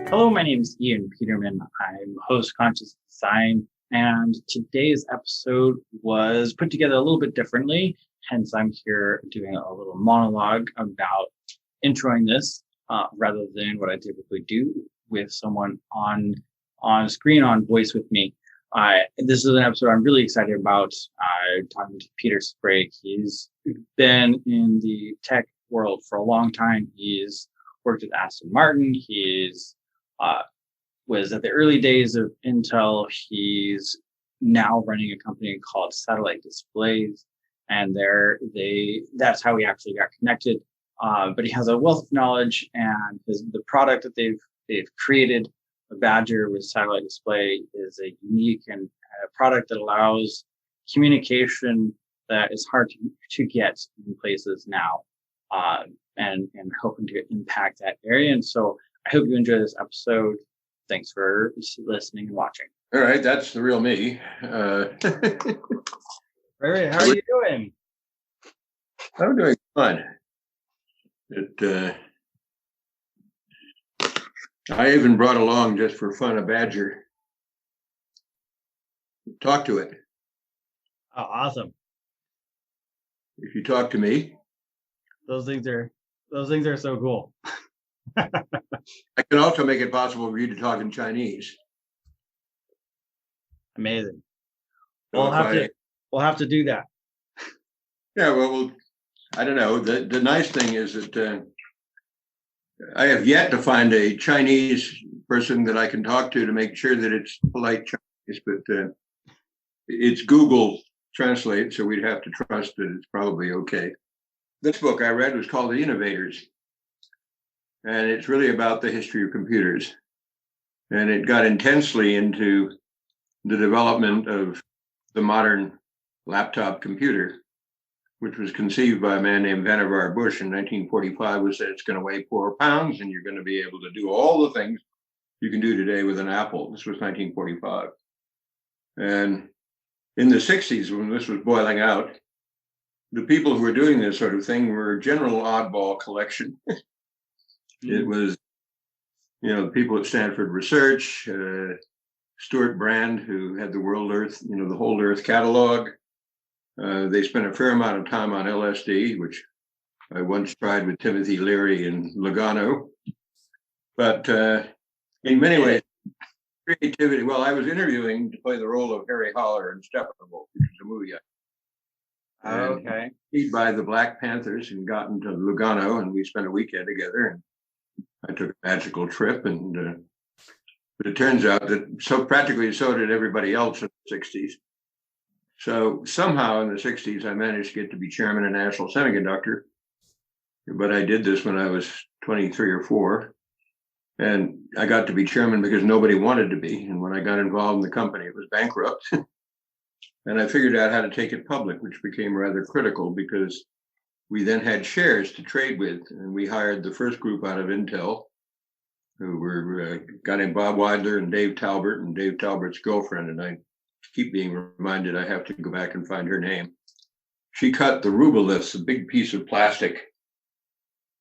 Hello, my name is Ian Peterman. I'm host Conscious Design, and today's episode was put together a little bit differently. Hence, I'm here doing a little monologue about introing this rather than what I typically do with someone on screen on voice with me. This is an episode I'm really excited about. Talking to Peter Sprague. He's been in the tech world for a long time. He's worked at Aston Martin. He's was at the early days of Intel. He's now running a company called Satellite Displays, and that's how we actually got connected. But he has a wealth of knowledge, and the product that they've created, the Badger with Satellite Display, is a unique and a product that allows communication that is hard to get in places now, and hoping to impact that area. And so I hope you enjoy this episode. Thanks for listening and watching. All right, that's the real me. All right, how are you doing? I'm doing fine. I even brought along, just for fun, a badger. Talk to it. Oh, awesome. If you talk to me. Those things are so cool. I can also make it possible for you to talk in Chinese. Amazing. We'll have to do that. Yeah, well, I don't know. The nice thing is that I have yet to find a Chinese person that I can talk to make sure that it's polite Chinese, but it's Google Translate, so we'd have to trust that it's probably okay. This book I read was called The Innovators. And it's really about the history of computers. And it got intensely into the development of the modern laptop computer, which was conceived by a man named Vannevar Bush in 1945, who said it's going to weigh 4 pounds and you're going to be able to do all the things you can do today with an Apple. This was 1945. And in the 60s, when this was boiling out, the people who were doing this sort of thing were a general oddball collection. It was, people at Stanford Research, Stuart Brand, who had the the whole Earth catalog. They spent a fair amount of time on LSD, which I once tried with Timothy Leary in Lugano. But in many ways, creativity. Well, I was interviewing to play the role of Harry Holler in Steppenwolf, which is a movie. Okay. He'd by the Black Panthers and gotten to Lugano, and we spent a weekend together. And I took a magical trip, but it turns out that so did everybody else in the 60s. So somehow in the 60s, I managed to get to be chairman of National Semiconductor. But I did this when I was 23 or 4. And I got to be chairman because nobody wanted to be. And when I got involved in the company, it was bankrupt. And I figured out how to take it public, which became rather critical because we then had shares to trade with, and we hired the first group out of Intel, who were a guy named Bob Weidler and Dave Talbert, and Dave Talbert's girlfriend. And I keep being reminded I have to go back and find her name. She cut the rubyliths, a big piece of plastic,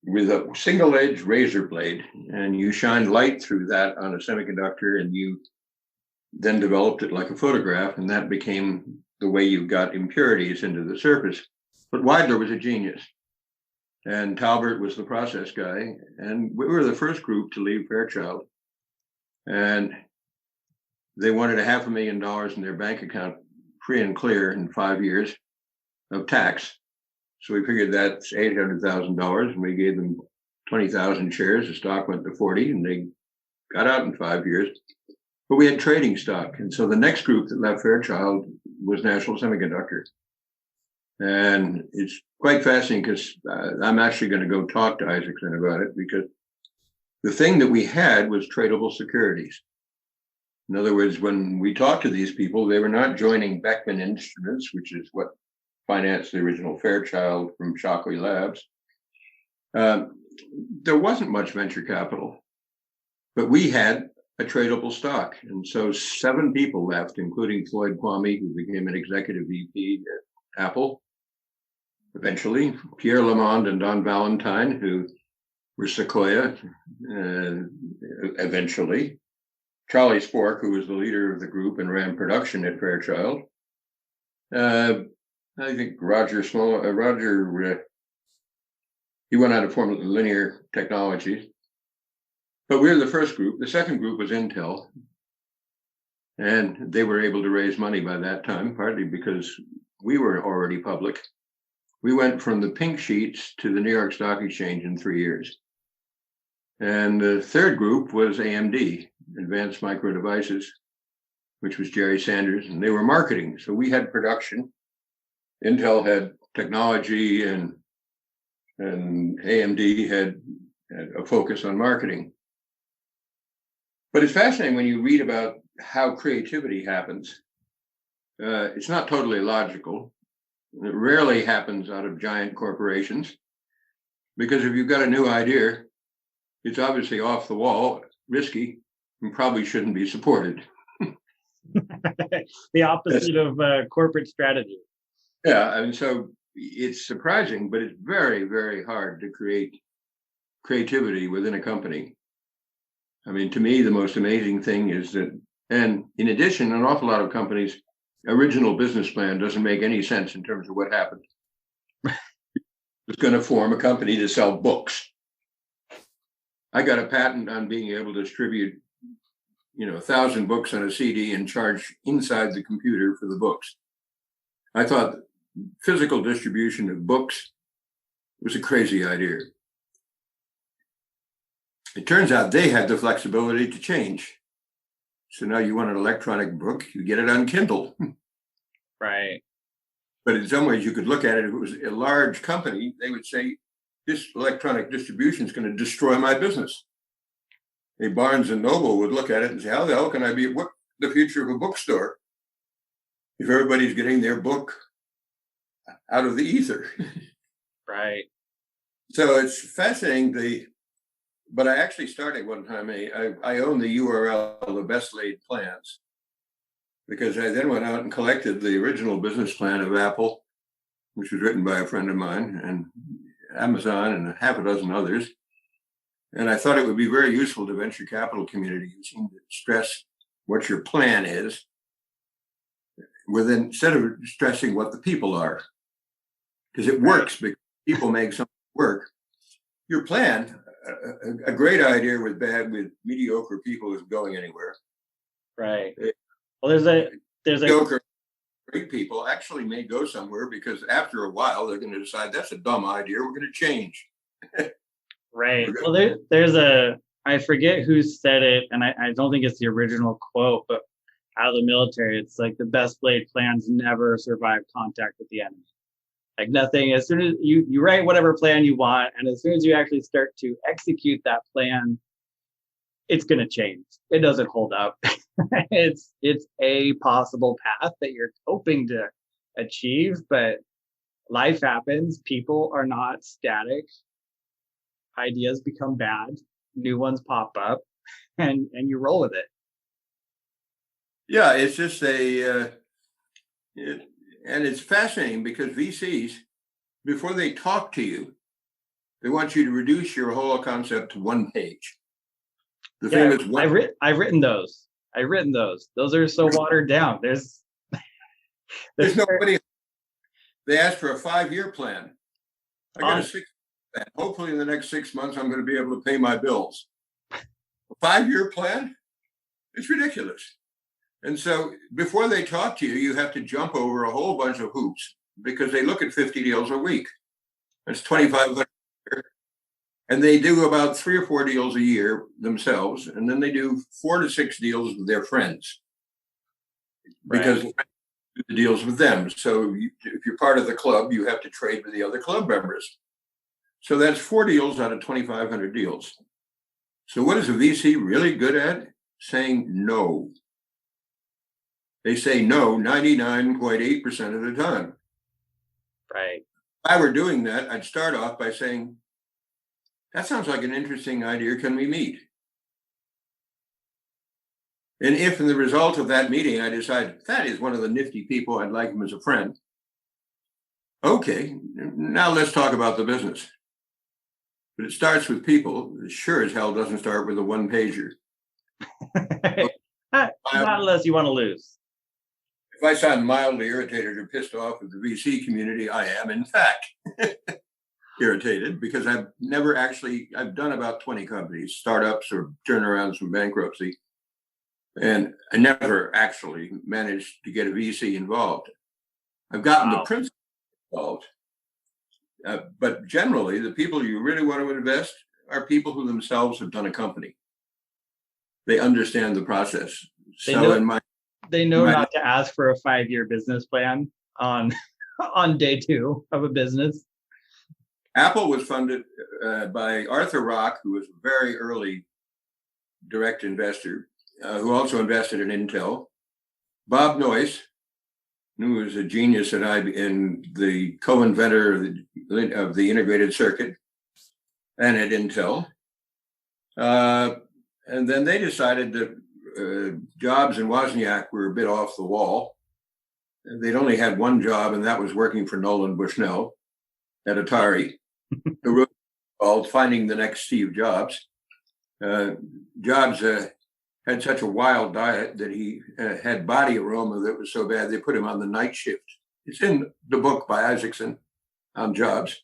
with a single-edged razor blade, and you shined light through that on a semiconductor, and you then developed it like a photograph, and that became the way you got impurities into the surface. But Weidler was a genius, and Talbert was the process guy, and we were the first group to leave Fairchild, and they wanted $500,000 in their bank account, free and clear, in 5 years of tax. So we figured that's $800,000, and we gave them 20,000 shares. The stock went to 40, and they got out in 5 years. But we had trading stock, and so the next group that left Fairchild was National Semiconductor. And it's quite fascinating because I'm actually going to go talk to Isaacson about it, because the thing that we had was tradable securities. In other words, when we talked to these people, they were not joining Beckman Instruments, which is what financed the original Fairchild from Shockley Labs. There wasn't much venture capital, but we had a tradable stock. And so 7 people left, including Floyd Kwame, who became an executive VP at Apple. Eventually, Pierre Lamond and Don Valentine, who with Sequoia eventually. Charlie Spork, who was the leader of the group and ran production at Fairchild. I think Roger, he went out of Formula Linear Technologies. But we were the first group. The second group was Intel. And they were able to raise money by that time, partly because we were already public. We went from the pink sheets to the New York Stock Exchange in 3 years. And the third group was AMD, Advanced Micro Devices, which was Jerry Sanders, and they were marketing. So we had production. Intel had technology, and AMD had a focus on marketing. But it's fascinating when you read about how creativity happens. It's not totally logical. It rarely happens out of giant corporations, because if you've got a new idea, it's obviously off the wall, risky, and probably shouldn't be supported. The opposite of corporate strategy. Yeah, and so it's surprising, but it's very, very hard to create creativity within a company. I mean, to me, the most amazing thing is that, and in addition, an awful lot of companies' original business plan doesn't make any sense in terms of what happened. It's going to form a company to sell books. I got a patent on being able to distribute, 1,000 books on a CD and charge inside the computer for the books. I thought physical distribution of books was a crazy idea. It turns out they had the flexibility to change. So now you want an electronic book, you get it on Kindle. Right. But in some ways you could look at it, if it was a large company, they would say, this electronic distribution is going to destroy my business. A Barnes and Noble would look at it and say, how the hell can I be the future of a bookstore if everybody's getting their book out of the ether? Right. So it's fascinating. But I actually started one time, I own the URL, the best laid plans, because I then went out and collected the original business plan of Apple, which was written by a friend of mine, and Amazon and half a dozen others. And I thought it would be very useful to venture capital community. You seem to stress what your plan is, instead of stressing what the people are, because it works because people make something work. Your plan, a great idea with mediocre people isn't going anywhere. Right. Well, there's mediocre, great people actually may go somewhere, because after a while they're going to decide that's a dumb idea. We're going to change. Right. Well, I forget who said it, and I don't think it's the original quote, but out of the military, it's like the best laid plans never survive contact with the enemy. Like nothing, as soon as you write whatever plan you want, and as soon as you actually start to execute that plan, it's going to change. It doesn't hold up. It's a possible path that you're hoping to achieve, but life happens. People are not static. Ideas become bad. New ones pop up, and you roll with it. Yeah, it's just and it's fascinating because VCs, before they talk to you, they want you to reduce your whole concept to one page. I've written those. Those are so watered down. There's nobody. They asked for a 5-year plan. I got a 6 plan. Hopefully in the next 6 months, I'm going to be able to pay my bills. A 5-year plan? It's ridiculous. And so before they talk to you, you have to jump over a whole bunch of hoops, because they look at 50 deals a week. That's 2,500. And they do about 3 or 4 deals a year themselves. And then they do 4 to 6 deals with their friends, because they do the deals with them. So if you're part of the club, you have to trade with the other club members. So that's 4 deals out of 2,500 deals. So what is a VC really good at? Saying no. They say no 99.8% of the time. Right. If I were doing that, I'd start off by saying, that sounds like an interesting idea. Can we meet? And if in the result of that meeting, I decide that is one of the nifty people, I'd like him as a friend. Okay, now let's talk about the business. but it starts with people. It sure as hell doesn't start with a one pager. Not unless you want to lose. If I sound mildly irritated or pissed off with the VC community, I am in fact irritated, because I've done about 20 companies, startups or turnarounds from bankruptcy, and I never actually managed to get a VC involved. I've gotten the principal involved, but generally the people you really want to invest are people who themselves have done a company. They understand the process. They know not to ask for a 5-year business plan on day 2 of a business. Apple was funded by Arthur Rock, who was a very early direct investor, who also invested in Intel. Bob Noyce, who was a genius in the co-inventor of the integrated circuit and at Intel. And then they decided that Jobs and Wozniak were a bit off the wall. They'd only had one job, and that was working for Nolan Bushnell at Atari, who wrote called Finding the Next Steve Jobs. Jobs had such a wild diet that he had body aroma that was so bad they put him on the night shift. It's in the book by Isaacson on Jobs.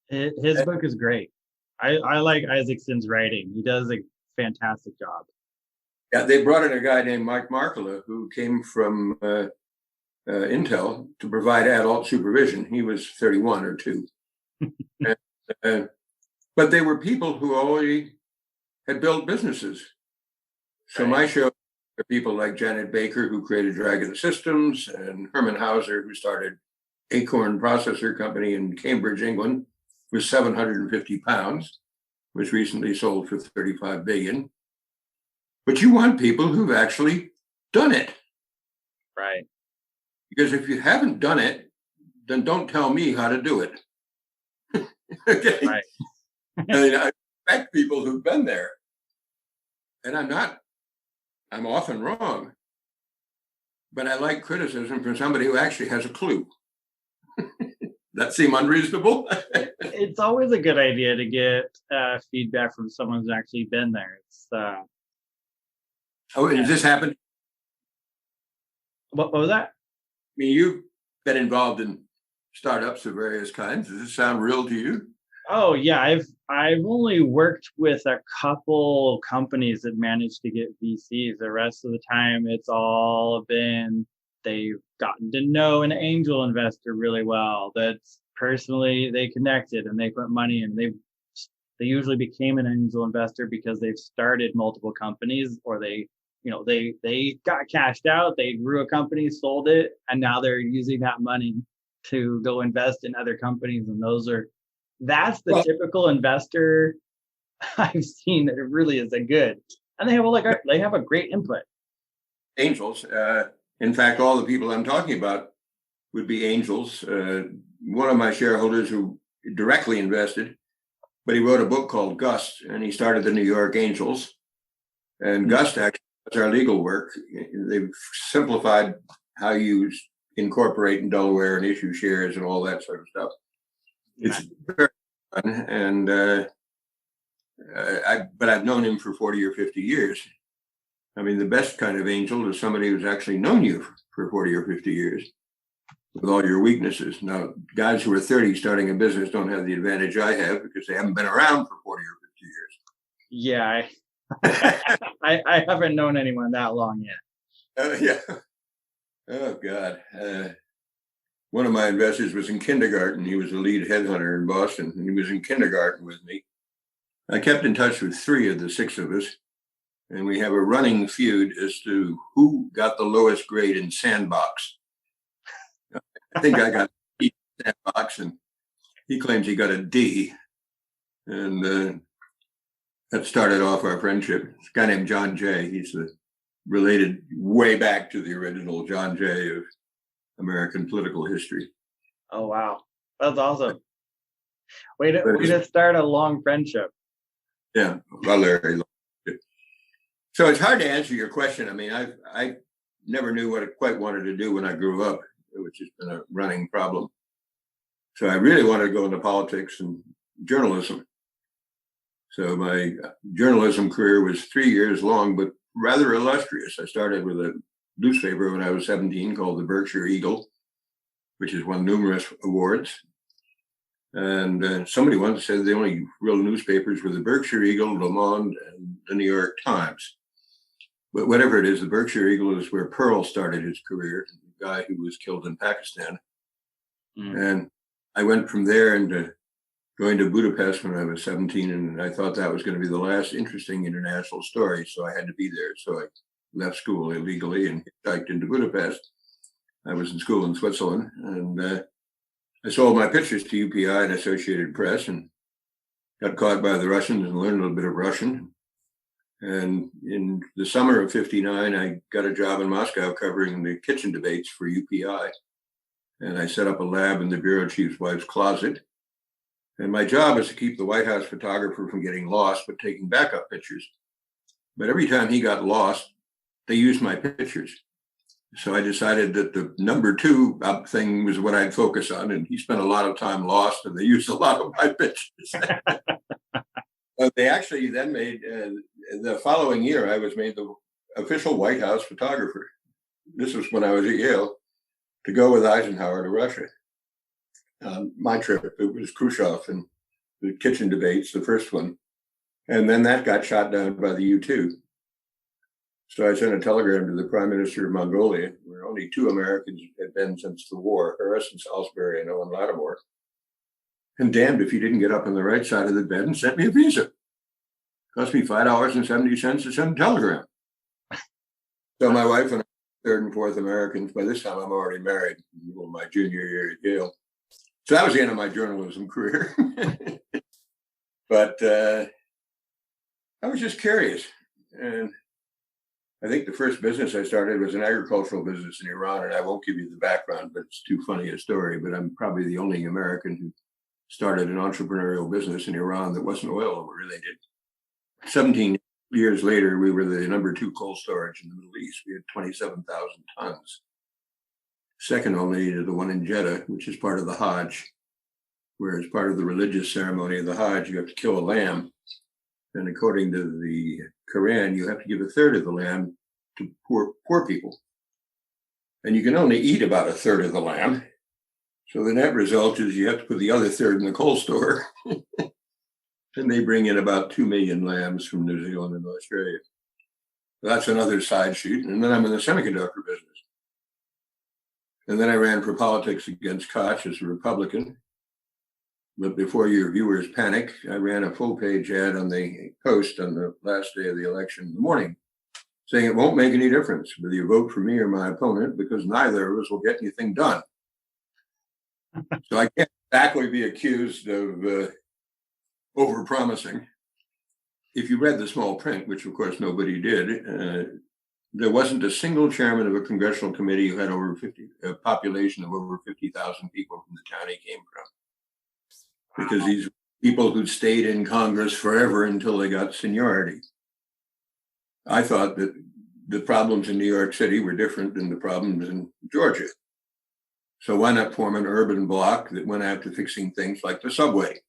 His book is great. I like Isaacson's writing. He does a fantastic job. Yeah, they brought in a guy named Mike Markula, who came from Intel to provide adult supervision. He was 31 or 2. But they were people who already had built businesses. So my show are people like Janet Baker, who created Dragon Systems, and Herman Hauser, who started Acorn Processor Company in Cambridge, England, with 750 pounds, which recently sold for 35 billion. But you want people who've actually done it. Right. Because if you haven't done it, then don't tell me how to do it. Okay. Right. I mean, I respect people who've been there. And I'm often wrong. But I like criticism from somebody who actually has a clue. That seem unreasonable? It's always a good idea to get feedback from someone who's actually been there. It's has this happened? What was that? I mean, you've been involved in startups of various kinds. Does it sound real to you? Oh yeah, I've only worked with a couple companies that managed to get VCs. The rest of the time, it's all been they've gotten to know an angel investor really well. That's personally they connected and they put money in. They usually became an angel investor because they've started multiple companies, or they got cashed out. They grew a company, sold it, and now they're using that money to go invest in other companies. And that's the typical investor I've seen that it really is a good. And they have a great input. Angels. In fact, all the people I'm talking about would be angels. One of my shareholders who directly invested, but he wrote a book called Gust, and he started the New York Angels. And Gust actually does our legal work. They've simplified how you incorporate in Delaware and issue shares and all that sort of stuff. It's very fun, and but I've known him for 40 or 50 years. I mean, the best kind of angel is somebody who's actually known you for 40 or 50 years with all your weaknesses. Now, guys who are 30 starting a business don't have the advantage I have because they haven't been around for 40 or 50 years. Yeah, I haven't known anyone that long yet. Yeah. Oh, God. One of my investors was in kindergarten. He was a lead headhunter in Boston, and he was in kindergarten with me. I kept in touch with 3 of the 6 of us, and we have a running feud as to who got the lowest grade in Sandbox. I think I got E in Sandbox, and he claims he got a D. And that started off our friendship. It's a guy named John Jay. He's related way back to the original John Jay of American political history. Oh, wow. That's awesome. Way to start a long friendship. Yeah, well, very long. So it's hard to answer your question. I mean, I never knew what I quite wanted to do when I grew up, which has been a running problem. So I really wanted to go into politics and journalism. So my journalism career was 3 years long, but rather illustrious. I started with a newspaper when I was 17 called the Berkshire Eagle, which has won numerous awards. And somebody once said the only real newspapers were the Berkshire Eagle, Le Monde, and the New York Times. But whatever it is, the Berkshire Eagle is where Pearl started his career, the guy who was killed in Pakistan. And I went from there into going to Budapest when I was 17, and I thought that was going to be the last interesting international story, so I had to be there. So I left school illegally and hitchhiked into Budapest. I was in school in Switzerland, and I sold my pictures to UPI and Associated Press and got caught by the Russians and learned a little bit of Russian. And in the summer of '59, I got a job in Moscow covering the kitchen debates for UPI. And I set up a lab in the bureau chief's wife's closet. And my job was to keep the White House photographer from getting lost, but taking backup pictures. But every time he got lost, they used my pictures. So I decided that the number 2 thing was what I'd focus on. And he spent a lot of time lost, and they used a lot of my pictures. They actually then made, the following year, I was made the official White House photographer. This was when I was at Yale, to go with Eisenhower to Russia. My trip, it was Khrushchev and the kitchen debates, the first one. And then that got shot down by the U-2. So I sent a telegram to the Prime Minister of Mongolia, where only 2 Americans had been since the war, Harrison Salisbury and Owen Lattimore. And damned if he didn't get up on the right side of the bed and sent me a visa. Cost me $5.70 to send a telegram. So my wife and I, 3rd and 4th Americans, by this time I'm already married, my junior year at Yale. So that was the end of my journalism career. But I was just curious. And I think the first business I started was an agricultural business in Iran. And I won't give you the background, but it's too funny a story. But I'm probably the only American who started an entrepreneurial business in Iran that wasn't oil related. 17 years later, we were the number 2 cold storage in the Middle East. We had 27,000 tons. Second only to the one in Jeddah, which is part of the Hajj, where as part of the religious ceremony of the Hajj, you have to kill a lamb. And according to the Quran, you have to give 1/3 of the lamb to poor people. And you can only eat about 1/3 of the lamb. So the net result is you have to put the other 1/3 in the cold store. And they bring in about 2 million lambs from New Zealand and Australia. That's another side shoot. And then I'm in the semiconductor business. And then I ran for politics against Koch as a Republican. But before your viewers panic, I ran a full-page ad on the Post on the last day of the election in the morning, saying it won't make any difference whether you vote for me or my opponent, because neither of us will get anything done. So I can't exactly be accused of overpromising. If you read the small print, which of course nobody did, there wasn't a single chairman of a congressional committee who had a population of over 50,000 people from the town he came from. Because these people who stayed in Congress forever until they got seniority. I thought that the problems in New York City were different than the problems in Georgia. So why not form an urban bloc that went after fixing things like the subway?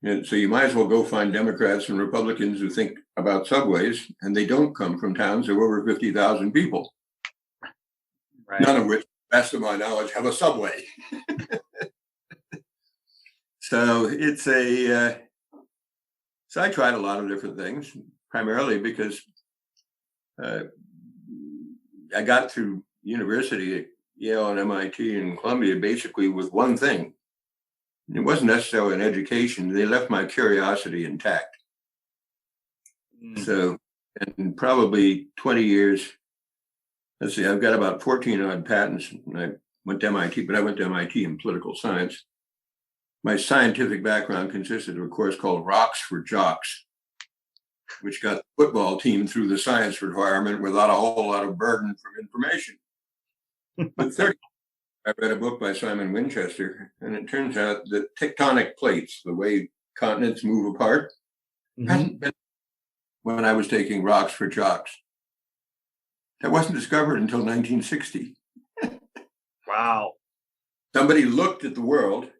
And so you might as well go find Democrats and Republicans who think about subways, and they don't come from towns of over 50,000 people. Right. None of which, best of my knowledge, have a subway. So it's so I tried a lot of different things, primarily because I got through university at Yale and MIT and Columbia basically with one thing. It wasn't necessarily an education. They left my curiosity intact. So, in probably 20 years, let's see, I've got about 14 odd patents. And I went to MIT, but I went to MIT in political science. My scientific background consisted of a course called Rocks for Jocks, which got the football team through the science requirement without a whole lot of burden from information. But 30, I read a book by Simon Winchester, and it turns out that tectonic plates, the way continents move apart, hadn't been when I was taking Rocks for Jocks. That wasn't discovered until 1960. Wow. Somebody looked at the world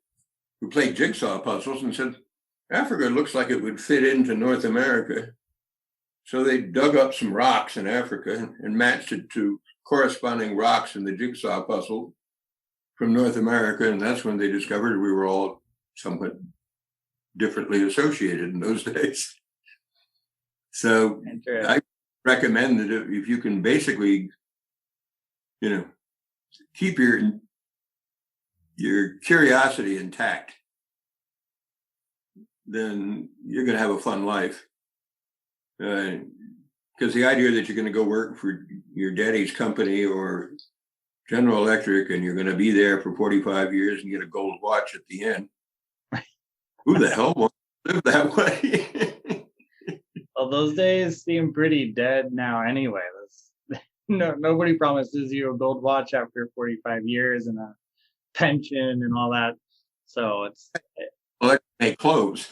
who played jigsaw puzzles and said, Africa looks like it would fit into North America. So they dug up some rocks in Africa and matched it to corresponding rocks in the jigsaw puzzle from North America. And that's when they discovered we were all somewhat differently associated in those days. So I recommend that if you can basically, keep your curiosity intact, then you're going to have a fun life. Because the idea that you're going to go work for your daddy's company or General Electric and you're going to be there for 45 years and get a gold watch at the end, who the hell wants to live that way? Well, those days seem pretty dead now anyway. Nobody promises you a gold watch after 45 years and a pension and all that. So it's... Well, they make clothes.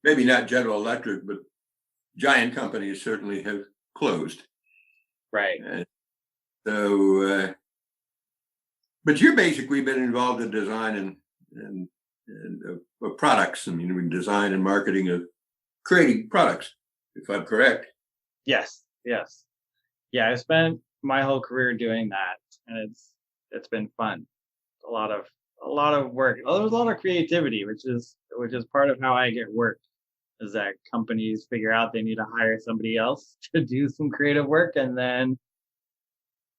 Maybe not General Electric, but giant companies certainly have closed. Right. So, but you've basically been involved in design and of products. I mean, design and marketing of creating products, if I'm correct. Yes. Yeah, I spent my whole career doing that, and it's been fun. A lot of work. There's a lot of creativity, which is part of how I get work, is that companies figure out they need to hire somebody else to do some creative work, and then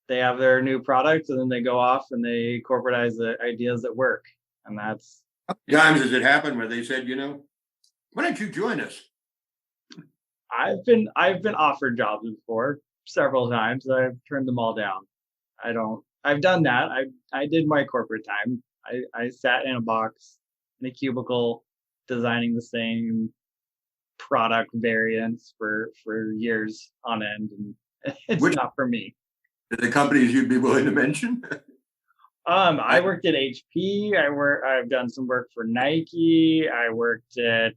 they have their new product, and then they go off and they corporatize the ideas that work. And that's... How many times has it happened where they said, why don't you join us? I've been offered jobs before several times. I've turned them all down. I've done that. I did my corporate time. I sat in a box in a cubicle designing the same product variants for years on end, and it's not for me. The companies you'd be willing to mention? I worked at HP. I've done some work for Nike. I worked at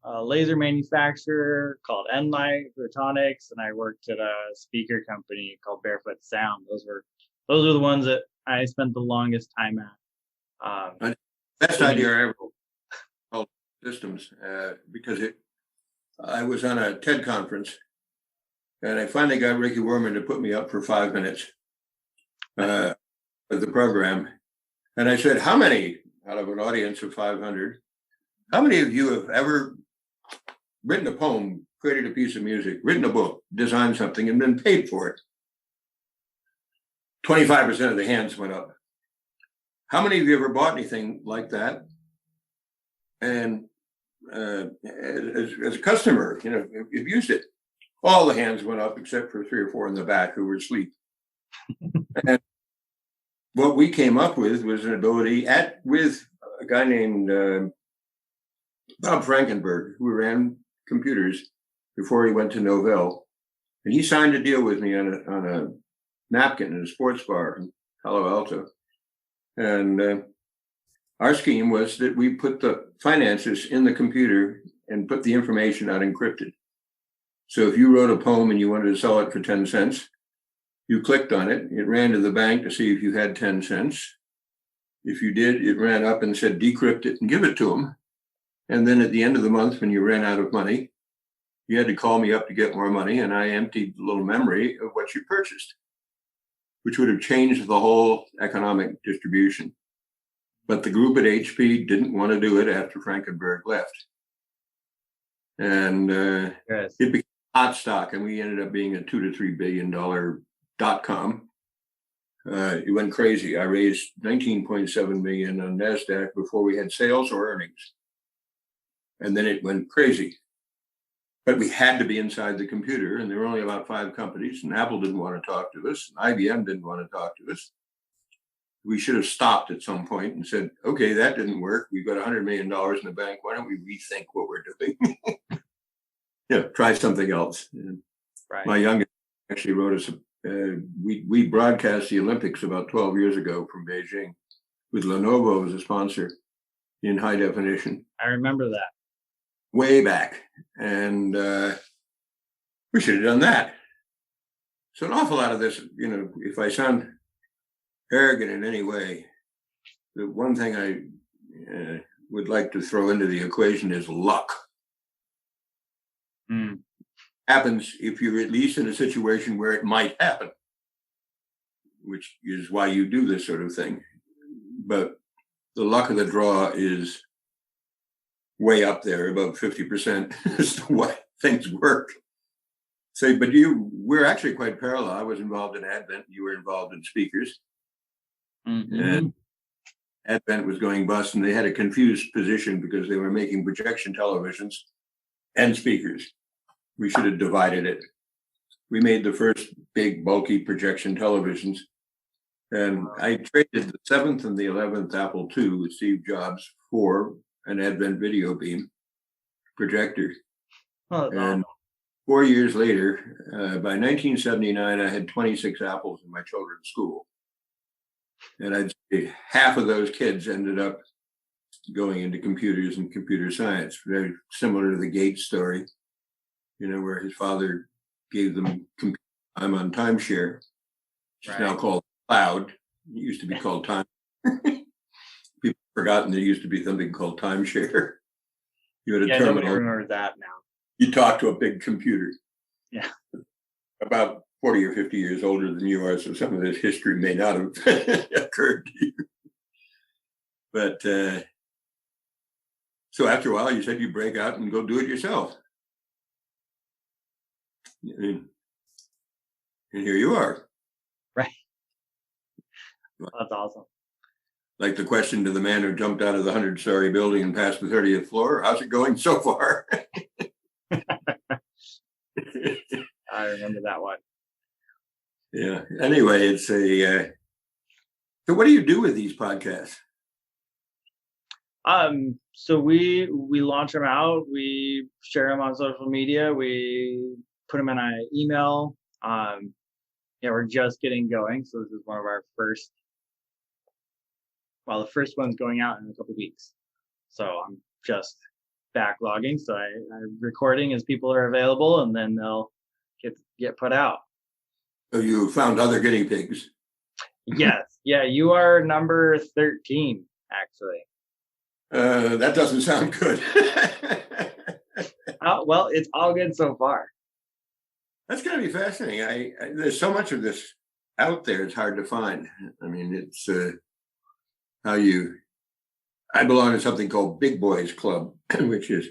a laser manufacturer called Enlight Photonics, and I worked at a speaker company called Barefoot Sound. Those are the ones that I spent the longest time at. Best idea I ever called systems, because I was on a TED conference, and I finally got Ricky Worman to put me up for 5 minutes of the program. And I said, how many out of an audience of 500, how many of you have ever written a poem, created a piece of music, written a book, designed something, and been paid for it? 25% of the hands went up. How many of you ever bought anything like that? And as a customer, you've used it. All the hands went up except for 3 or 4 in the back who were asleep. And what we came up with was an ability with a guy named Bob Frankenberg, who ran computers before he went to Novell. And he signed a deal with me on a napkin in a sports bar in Palo Alto. And our scheme was that we put the finances in the computer and put the information out encrypted. So if you wrote a poem and you wanted to sell it for 10 cents, you clicked on it, it ran to the bank to see if you had 10 cents. If you did, it ran up and said, decrypt it and give it to them. And then at the end of the month, when you ran out of money, you had to call me up to get more money. And I emptied a little memory of what you purchased, which would have changed the whole economic distribution. But the group at HP didn't want to do it after Frankenberg left. And Yes. It became hot stock, and we ended up being a $2 to $3 billion .com. It went crazy. I raised 19.7 million on NASDAQ before we had sales or earnings. And then it went crazy. But we had to be inside the computer, and there were only about 5 companies, and Apple didn't want to talk to us, and IBM didn't want to talk to us. We should have stopped at some point and said, okay, that didn't work. We've got $100 million in the bank. Why don't we rethink what we're doing? Try something else. Right. My youngest actually wrote us, we broadcast the Olympics about 12 years ago from Beijing with Lenovo as a sponsor in high definition. I remember that. Way back. And we should have done that. So an awful lot of this, if I sound arrogant in any way, the one thing I would like to throw into the equation is luck. Happens if you're at least in a situation where it might happen, which is why you do this sort of thing. But the luck of the draw is way up there, about 50% as to why things work. So, but we're actually quite parallel. I was involved in Advent. You were involved in speakers. And Advent was going bust, and they had a confused position because they were making projection televisions and speakers. We should have divided it. We made the first big, bulky projection televisions. And I traded the 7th and the 11th Apple II with Steve Jobs for an Advent video beam projector. And 4 years later, by 1979, I had 26 apples in my children's school. And I'd say half of those kids ended up going into computers and computer science, very similar to the Gates story, where his father gave them computer time on timeshare, which is now called cloud. It used to be called time. People have forgotten there used to be something called timeshare. You had a terminal. Nobody remembers that now. You talk to a big computer. Yeah. About 40 or 50 years older than you are, so some of this history may not have occurred to you. But so after a while, you said you break out and go do it yourself. And here you are. Right. That's awesome. Like the question to the man who jumped out of the 100-story building and passed the 30th floor, how's it going so far? I remember that one. Yeah. Anyway, it's so what do you do with these podcasts? So we launch them out. We share them on social media. We put them in an email. We're just getting going. So this is one of our first. Well, the first one's going out in a couple of weeks. So I'm just backlogging. So I'm recording as people are available, and then they'll get put out. So you found other guinea pigs? Yes. Yeah, you are number 13, actually. That doesn't sound good. Well, it's all good so far. That's going to be fascinating. There's so much of this out there; it's hard to find. I mean, it's I belong to something called Big Boys Club, which is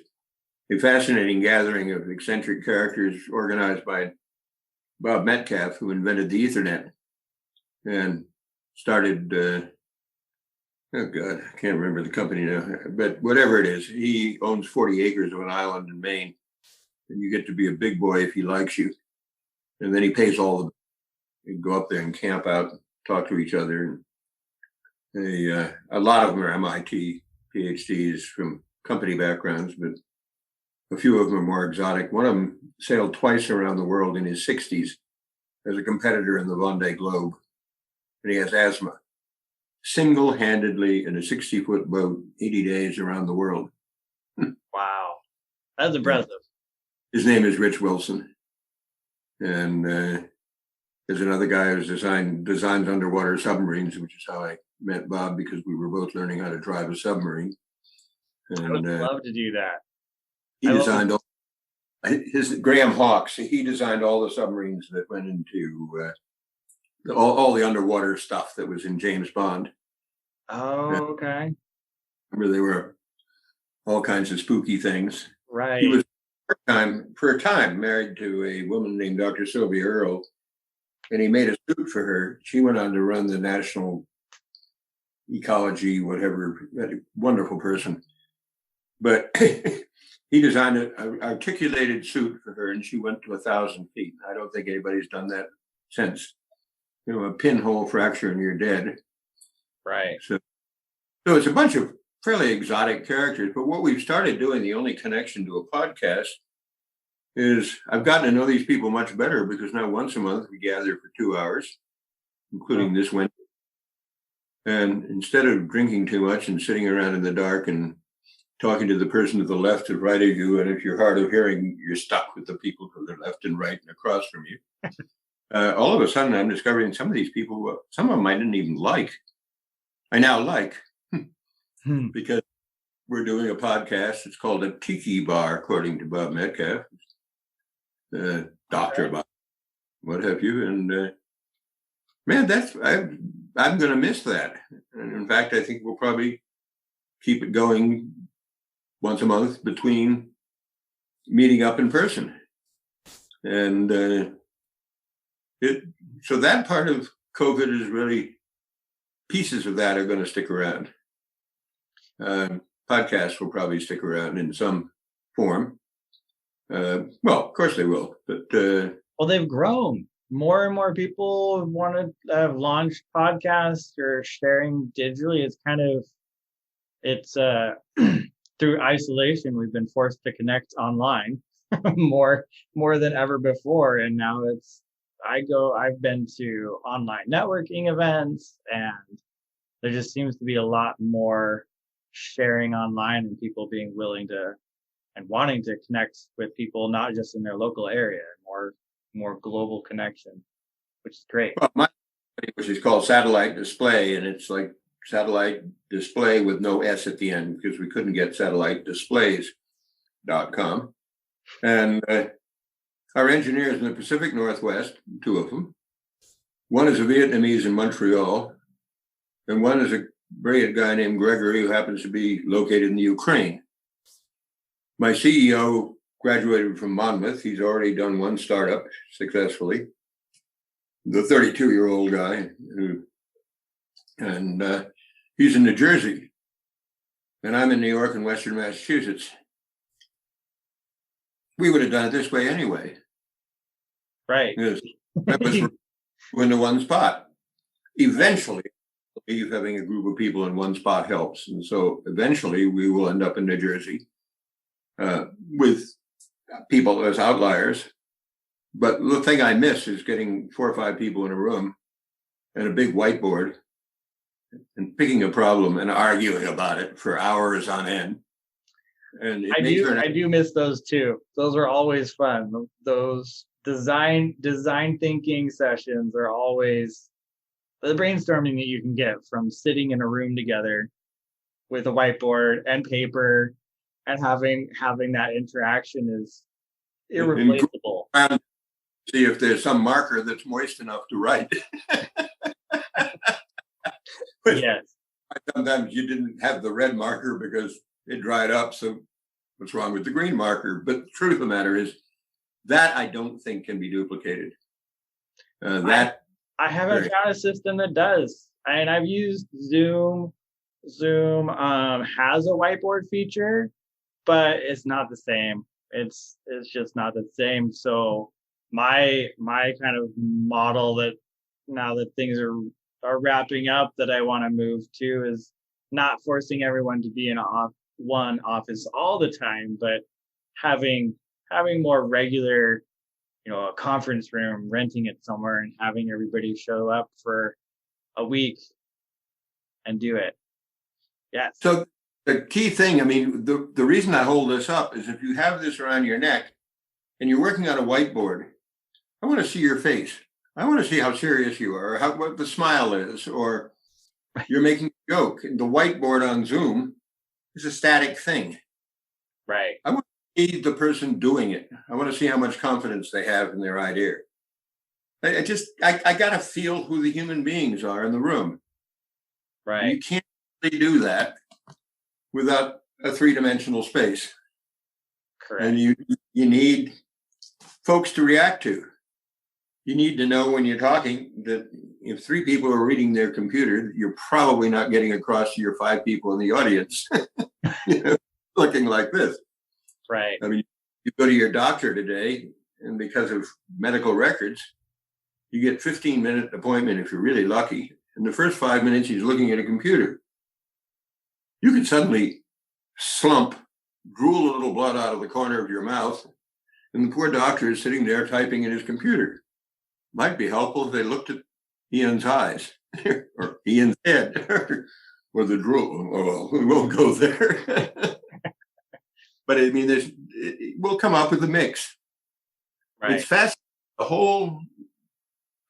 a fascinating gathering of eccentric characters organized by Bob Metcalf, who invented the Ethernet and started. Oh God, I can't remember the company now, but whatever it is, he owns 40 acres of an island in Maine, and you get to be a big boy if he likes you. And then he pays all the, you go up there and camp out, talk to each other. And a lot of them are MIT PhDs from company backgrounds, but a few of them are more exotic. One of them sailed twice around the world in his 60s as a competitor in the Vendée Globe, and he has asthma. Single-handedly in a 60-foot boat, 80 days around the world. Wow. That's impressive. His name is Rich Wilson. And there's another guy who's designs underwater submarines, which is how I met Bob, because we were both learning how to drive a submarine. And I would love to do that. He designed his Graham Hawks. He designed all the submarines that went into all the underwater stuff that was in James Bond. Oh, okay. Remember, there were all kinds of spooky things. Right. He was for a time married to a woman named Dr. Sylvia Earle, and he made a suit for her. She went on to run the National Ecology, whatever, a wonderful person. But he designed an articulated suit for her, and she went to 1,000 feet. I don't think anybody's done that since. A pinhole fracture and you're dead. Right. So it's a bunch of fairly exotic characters. But what we've started doing, the only connection to a podcast, is I've gotten to know these people much better, because now once a month we gather for 2 hours, including this Wednesday. And instead of drinking too much and sitting around in the dark and talking to the person to the left and right of you, and if you're hard of hearing, you're stuck with the people to the left and right and across from you. All of a sudden, I'm discovering some of these people, some of them I didn't even like, I now like, because we're doing a podcast. It's called a Tiki Bar, according to Bob Metcalf, Dr. Bob, what have you. And man, I'm going to miss that. And in fact, I think we'll probably keep it going once a month between meeting up in person. And so that part of COVID is really, pieces of that are going to stick around. Podcasts will probably stick around in some form. Well, of course they will, but well, they've grown. More and more people want to have launched podcasts or sharing digitally. It's through isolation, we've been forced to connect online more than ever before. And now I've been to online networking events, and there just seems to be a lot more sharing online and people being willing to and wanting to connect with people, not just in their local area, more global connection, which is great. Well, which is called Satellite Display, and it's like satellite display with no S at the end because we couldn't get satellitedisplays.com. And our engineers in the Pacific Northwest, two of them, one is a Vietnamese in Montreal, and one is a brilliant guy named Gregory who happens to be located in the Ukraine. My CEO graduated from Monmouth. He's already done one startup successfully. The 32-year-old guy, and he's in New Jersey, and I'm in New York and Western Massachusetts. We would have done it this way anyway. Right. Yes. That was in the one spot. Eventually, I believe having a group of people in one spot helps. And so eventually we will end up in New Jersey with people as outliers. But the thing I miss is getting 4 or 5 people in a room and a big whiteboard and picking a problem and arguing about it for hours on end. And I do miss those too. Those are always fun. Those design thinking sessions are always the brainstorming that you can get from sitting in a room together with a whiteboard and paper and having that interaction is irreplaceable. And see if there's some marker that's moist enough to write. Yes. Sometimes you didn't have the red marker because it dried up. So what's wrong with the green marker? But the truth of the matter is that I don't think can be duplicated. I haven't found a system that does. And I've used Zoom. Zoom has a whiteboard feature, but it's not the same. It's just not the same. So my kind of model that now that things are wrapping up that I want to move to is not forcing everyone to be in one office all the time, but having more regular, a conference room, renting it somewhere and having everybody show up for a week and do it. Yes. So the key thing, I mean, the reason I hold this up is if you have this around your neck and you're working on a whiteboard, I want to see your face. I want to see how serious you are, or what the smile is, or you're making a joke. The whiteboard on Zoom is a static thing. Right. I want to see the person doing it. I want to see how much confidence they have in their idea. I got to feel who the human beings are in the room. Right. And you can't really do that without a 3-dimensional space. Correct. And you need folks to react to. You need to know when you're talking that if 3 people are reading their computer, you're probably not getting across to your 5 people in the audience looking like this. Right. I mean, you go to your doctor today, and because of medical records, you get 15-minute appointment if you're really lucky. In the first 5 minutes, he's looking at a computer. You could suddenly slump, drool a little blood out of the corner of your mouth, and the poor doctor is sitting there typing in his computer. Might be helpful if they looked at Ian's eyes or Ian's head or the drool. Well, we won't go there. But I mean, we'll come up with a mix. Right. It's fascinating. The whole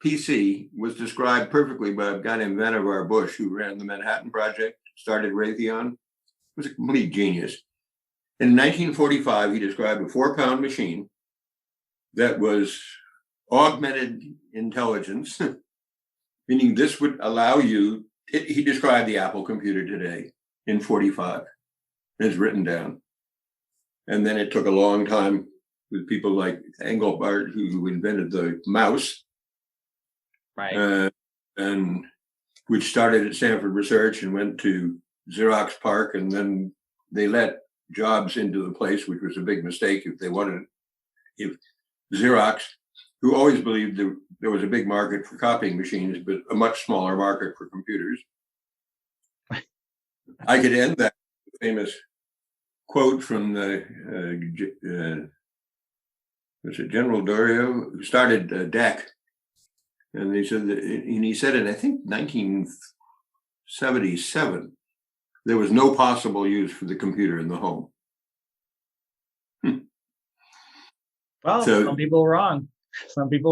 PC was described perfectly by a guy named Vannevar Bush, who ran the Manhattan Project, started Raytheon, was a complete genius. In 1945, he described a 4-pound machine that was augmented intelligence, meaning this would allow you, he described the Apple computer today in 45. It's written down. And then it took a long time with people like Engelbart, who invented the mouse, Right. and which started at Stanford Research and went to Xerox PARC, and then they let Jobs into the place, which was a big mistake if Xerox, who always believed there was a big market for copying machines, but a much smaller market for computers. I could end that famous quote from the was it General Dorio, who started DEC, and he said in I think 1977 there was no possible use for the computer in the home. Well, So- some people are wrong.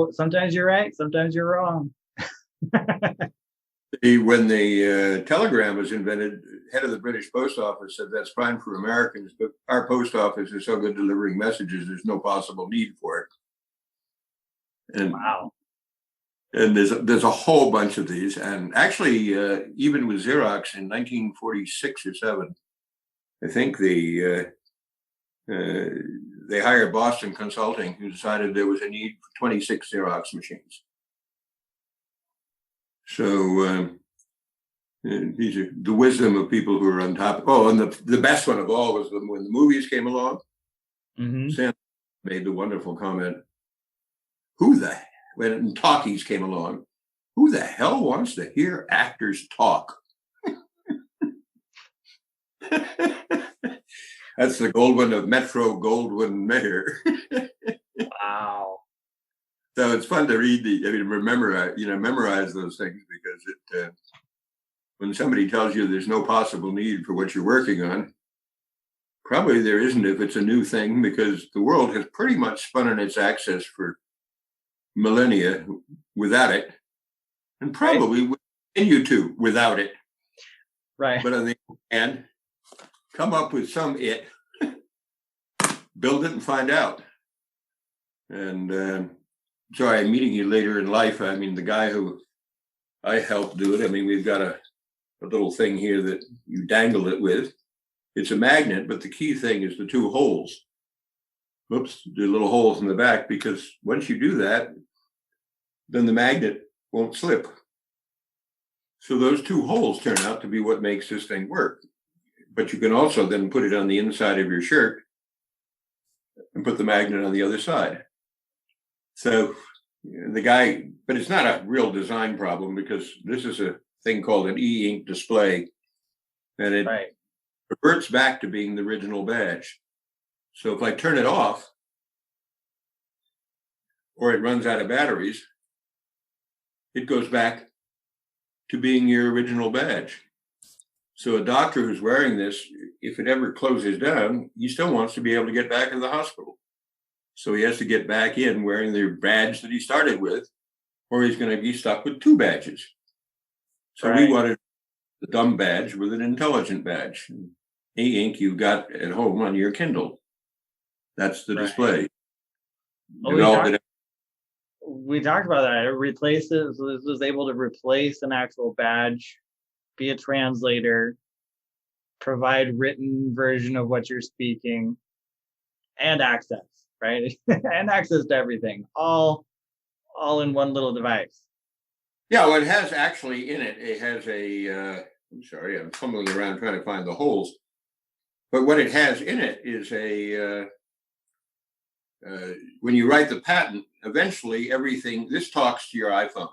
Sometimes you're right, sometimes you're wrong. When the telegram was invented, head of the British Post Office said that's fine for Americans, but our post office is so good delivering messages, there's no possible need for it. And Wow. And there's a whole bunch of these. And actually, even with Xerox in 1946 or 7, I think they hired Boston Consulting, who decided there was a need for 26 Xerox machines. So these are the wisdom of people who are on top. Oh, and the best one of all was when the movies came along. Mm-hmm. Sam made the wonderful comment, when talkies came along, who the hell wants to hear actors talk? That's the Goldwyn of Metro Goldwyn Mayer. Wow. So it's fun to read memorize those things, because when somebody tells you there's no possible need for what you're working on, probably there isn't if it's a new thing, because the world has pretty much spun on its axis for millennia without it, and probably will continue to without it. Right. But on the other hand, come up with some build it and find out. And so I'm meeting you later in life. I mean, the guy who I helped do it, I mean, we've got a little thing here that you dangle it with. It's a magnet, but the key thing is the 2 holes. Oops, the little holes in the back, because once you do that, then the magnet won't slip. So those 2 holes turn out to be what makes this thing work. But you can also then put it on the inside of your shirt and put the magnet on the other side. So but it's not a real design problem, because this is a thing called an e-ink display, and it reverts back to being the original badge. So if I turn it off, or it runs out of batteries, it goes back to being your original badge. So a doctor who's wearing this, if it ever closes down, he still wants to be able to get back in the hospital. So he has to get back in wearing the badge that he started with, or he's going to be stuck with 2 badges. So we wanted the dumb badge with an intelligent badge. E-ink you got at home on your Kindle. That's the display. Well, we talked about that. It replaces, this was able to replace an actual badge, be a translator, provide written version of what you're speaking, and access, right? And access to everything, all in one little device. Yeah, well, it has actually in it, it has I'm sorry, I'm fumbling around trying to find the holes. But what it has in it is when you write the patent, eventually this talks to your iPhone.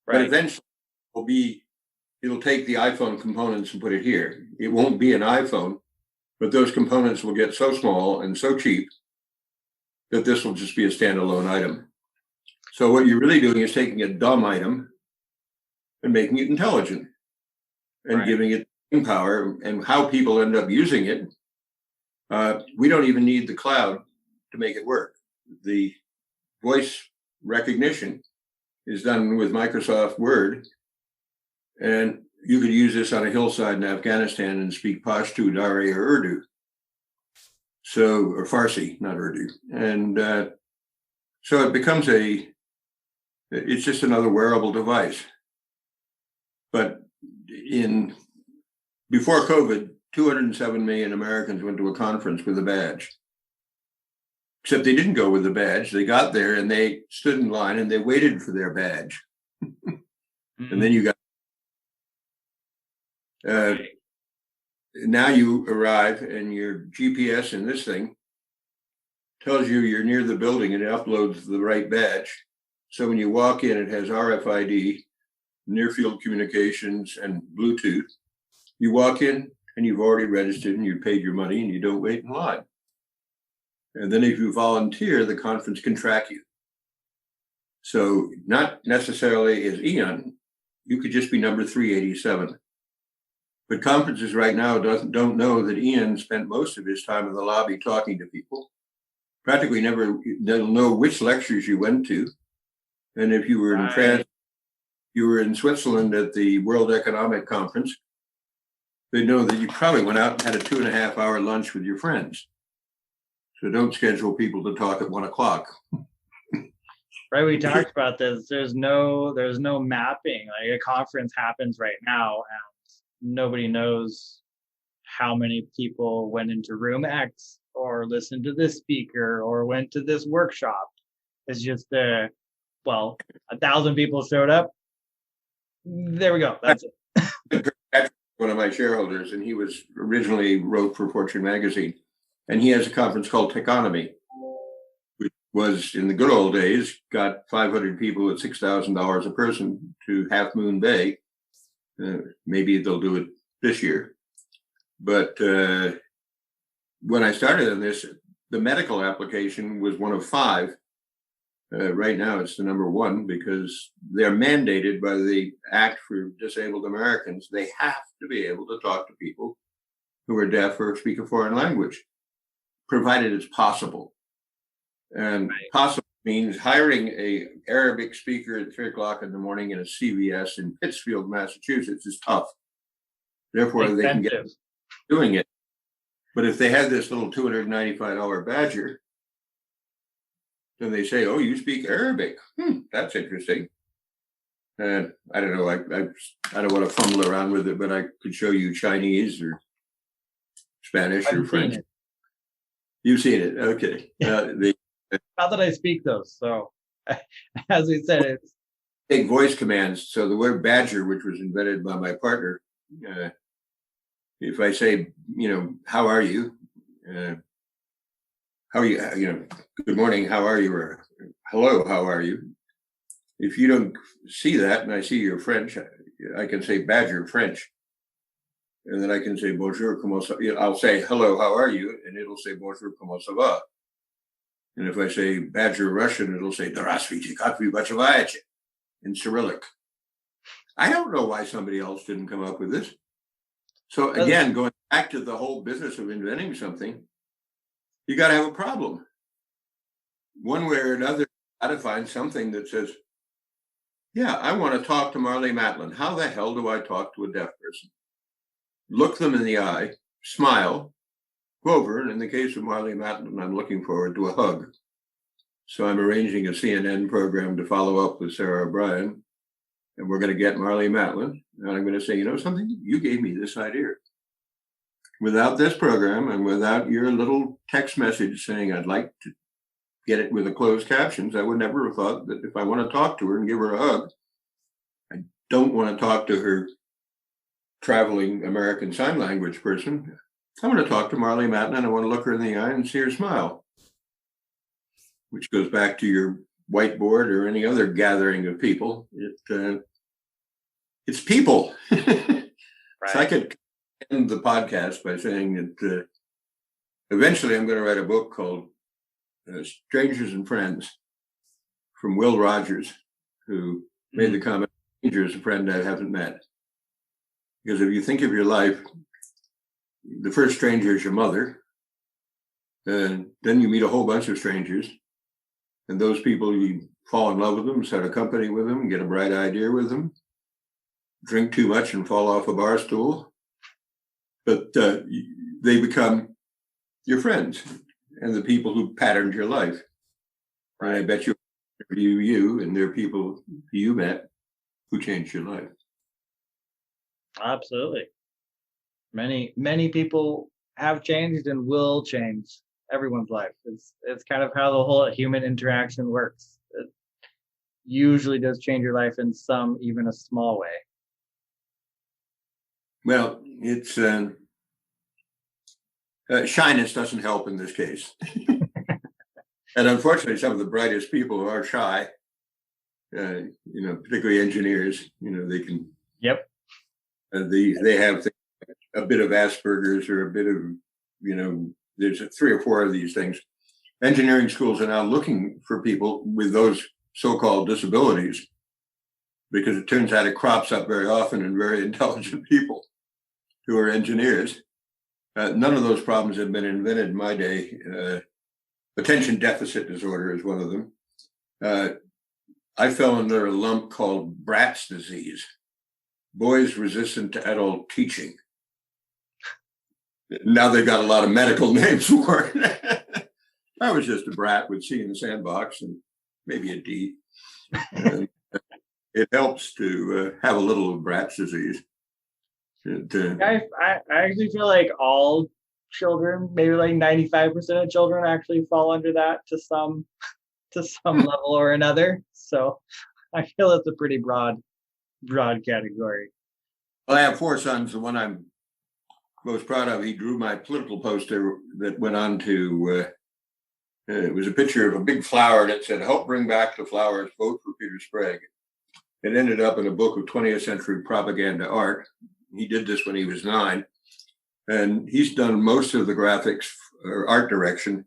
But eventually it'll take the iPhone components and put it here. It won't be an iPhone, but those components will get so small and so cheap that this will just be a standalone item. So what you're really doing is taking a dumb item and making it intelligent and giving it power. And how people end up using it, we don't even need the cloud to make it work. The voice recognition is done with Microsoft Word, and you could use this on a hillside in Afghanistan and speak Pashto, Dari, or Urdu. So, or Farsi, not Urdu. And so it becomes it's just another wearable device. But before COVID, 207 million Americans went to a conference with a badge. Except they didn't go with the badge. They got there and they stood in line and they waited for their badge. And then you got now you arrive and your GPS in this thing tells you you're near the building and it uploads the right badge. So when you walk in, it has RFID, near field communications, and Bluetooth. You walk in and you've already registered and you've paid your money and you don't wait in line. And then if you volunteer, the conference can track you. So not necessarily as Ian, you could just be number 387. But conferences right now don't know that Ian spent most of his time in the lobby talking to people. Practically never, they'll know which lectures you went to. And if you were in France, you were in Switzerland at the World Economic Conference, they know that you probably went out and had a 2.5-hour lunch with your friends. So don't schedule people to talk at 1 o'clock. Right, we talked about this. There's no mapping. Like a conference happens right now, and nobody knows how many people went into room X or listened to this speaker or went to this workshop. It's just 1,000 people showed up. There we go. That's it. One of my shareholders, and he originally wrote for Fortune magazine, and he has a conference called Techonomy, which was in the good old days, got 500 people at $6,000 a person to Half Moon Bay. Maybe they'll do it this year. But when I started on this, the medical application was one of 5. Right now, it's the number 1 because they're mandated by the Act for Disabled Americans. They have to be able to talk to people who are deaf or speak a foreign language, provided it's possible. And possible means hiring a Arabic speaker at 3 o'clock in the morning in a CVS in Pittsfield, Massachusetts is tough. Therefore, they can get doing it. But if they had this little $295 badger, then they say, "Oh, you speak Arabic? That's interesting." And I don't know. I don't want to fumble around with it, but I could show you Chinese or Spanish or French. You've seen it, okay? Not that I speak those. So, as we said, it's take voice commands. So the word badger, which was invented by my partner, if I say, how are you? How are you? Good morning, how are you? Or hello, how are you? If you don't see that and I see you're French, I can say badger French. And then I can say bonjour, comment ça va? I'll say hello, how are you? And it'll say bonjour, comment ça va? And if I say badger Russian, it'll say Здравствуйте, как вы поживаете? In Cyrillic. I don't know why somebody else didn't come up with this. So again, going back to the whole business of inventing something, you got to have a problem. One way or another, you got to find something that says, yeah, I want to talk to Marley Matlin. How the hell do I talk to a deaf person? Look them in the eye, smile, go over, and in the case of Marley Matlin, I'm looking forward to a hug. So I'm arranging a CNN program to follow up with Sarah O'Brien, and we're going to get Marley Matlin, and I'm going to say, you know something? You gave me this idea. Without this program and without your little text message saying I'd like to get it with the closed captions, I would never have thought that if I want to talk to her and give her a hug, I don't want to talk to her traveling American Sign Language person. I want to talk to Marley Matlin. I want to look her in the eye and see her smile, which goes back to your whiteboard or any other gathering of people. It's people. Right. So I could end the podcast by saying that eventually I'm going to write a book called Strangers and Friends from Will Rogers, who made the comment, stranger is a friend I haven't met. Because if you think of your life, the first stranger is your mother, and then you meet a whole bunch of strangers, and those people, you fall in love with them, start a company with them, get a bright idea with them. drink too much and fall off a bar stool, but they become your friends and the people who patterned your life. And I bet you, and there are people you met who changed your life. Absolutely. Many people have changed and will change everyone's life. It's kind of how the whole human interaction works. It usually does change your life in some, even a small way. Well, it's shyness doesn't help in this case. And unfortunately, some of the brightest people are shy, particularly engineers. They can. Yep. They have a bit of Asperger's or a bit of, there's 3 or 4 of these things. Engineering schools are now looking for people with those so-called disabilities, because it turns out it crops up very often in very intelligent people who are engineers. None of those problems have been invented in my day. Attention deficit disorder is one of them. I fell under a lump called Brat's disease, boys resistant to adult teaching. Now they've got a lot of medical names for it. I was just a brat with C in the sandbox and maybe a D. It helps to have a little of Brat's disease. I actually feel like all children, maybe like 95% of children, actually fall under that to some level or another. So I feel it's a pretty broad category. Well, I have 4 sons. The one I'm most proud of, he drew my political poster that went on to, it was a picture of a big flower and it said, "Help bring back the flowers, vote for Peter Sprague." It ended up in a book of 20th century propaganda art. He did this when he was 9. And he's done most of the graphics or art direction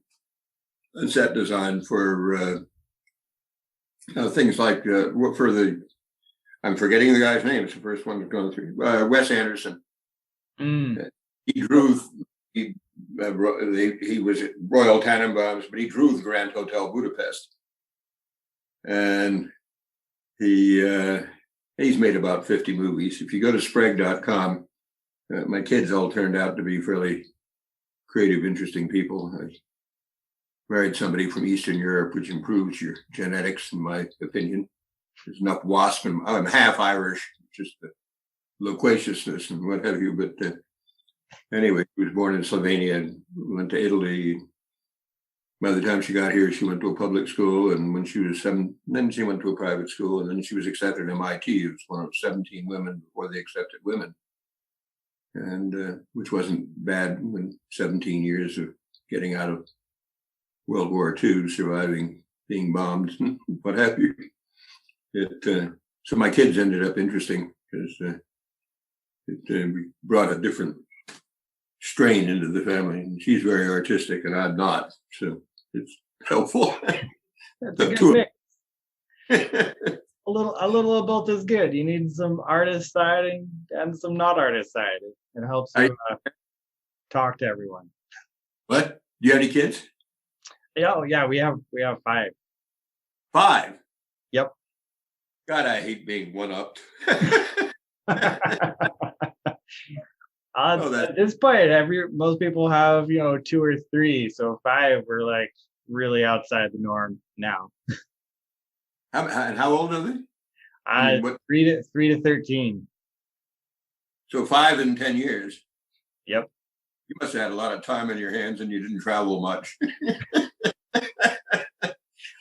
and set design for things like, I'm forgetting the guy's name. It's the first one that's going through. Wes Anderson. He drew, he was at Royal Tannenbaums, but he drew the Grand Hotel Budapest. And he's made about 50 movies. If you go to Sprague.com, my kids all turned out to be fairly creative, interesting people. I married somebody from Eastern Europe, which improves your genetics, in my opinion. There's enough wasp, and I'm half Irish, just the loquaciousness and what have you. But anyway, she was born in Slovenia and went to Italy. By the time she got here, she went to a public school, and when she was 7, then she went to a private school, and then she was accepted at MIT. It was one of 17 women before they accepted women, and which wasn't bad when 17 years of getting out of World War II, surviving being bombed, and what have you. So my kids ended up interesting because we brought a different strain into the family. And she's very artistic, and I'm not, so it's helpful. That's a good mix. A little of both is good. You need some artist side and some not artist side. It helps you talk to everyone. What? Do you have any kids? Yeah, we have 5. 5? Yep. God, I hate being one-upped. At this point, most people have 2 or 3, so 5 we're like really outside the norm now. How old are they? 3 to 13. So 5 in 10 years. Yep. You must have had a lot of time in your hands, and you didn't travel much.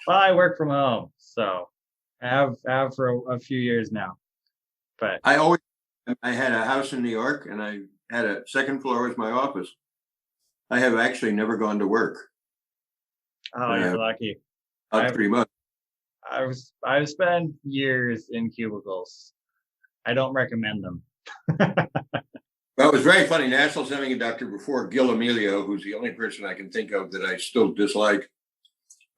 Well, I work from home, so I have for a few years now. But I had a house in New York, and I had a second floor as my office. I have actually never gone to work. Oh, you're lucky. About 3 months. I've spent years in cubicles. I don't recommend them. Well, it was very funny. National semiconductor before Gil Amelio, who's the only person I can think of that I still dislike.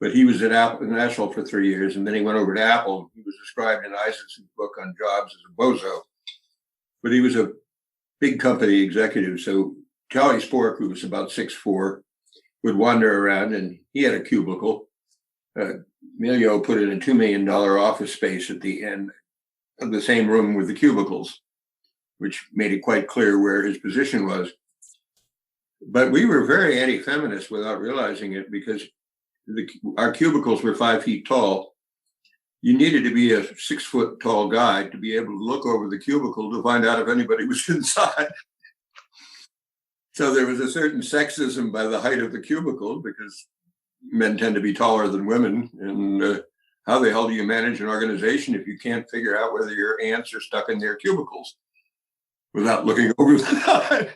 But he was at National for 3 years, and then he went over to Apple. He was described in Isaacson's book on Jobs as a bozo. But he was a big company executive. So Charlie Spork, who was about 6'4", would wander around, and he had a cubicle. Amelio put in a $2 million office space at the end. the same room with the cubicles, which made it quite clear where his position was. But we were very anti-feminist without realizing it, because our cubicles were 5 feet tall. You needed to be a 6 foot tall guy to be able to look over the cubicle to find out if anybody was inside. So there was a certain sexism by the height of the cubicle, because men tend to be taller than women. And how the hell do you manage an organization if you can't figure out whether your ants are stuck in their cubicles without looking over the side?